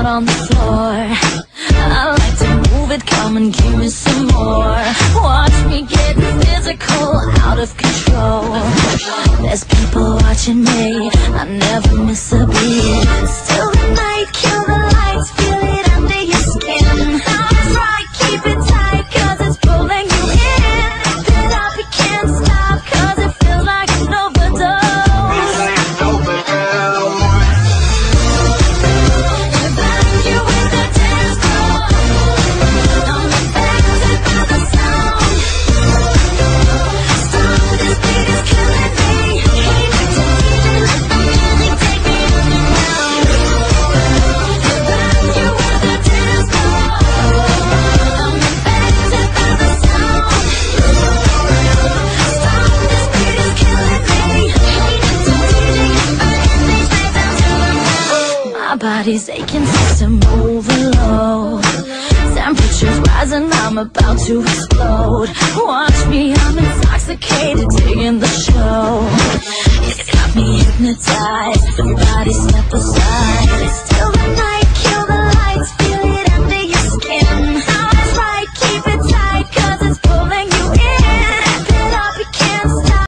on the floor. I like to move it, come and give me some more. Watch me get physical, out of control. There's people watching me, I never miss a beat. Still the night, kill the lights, feel it under your skin. That's right, keep it tight, cause it's pulling you in. Get up, you can't stop, cause it feels like an overdose. Body's aching, system overload. Temperatures rising, I'm about to explode. Watch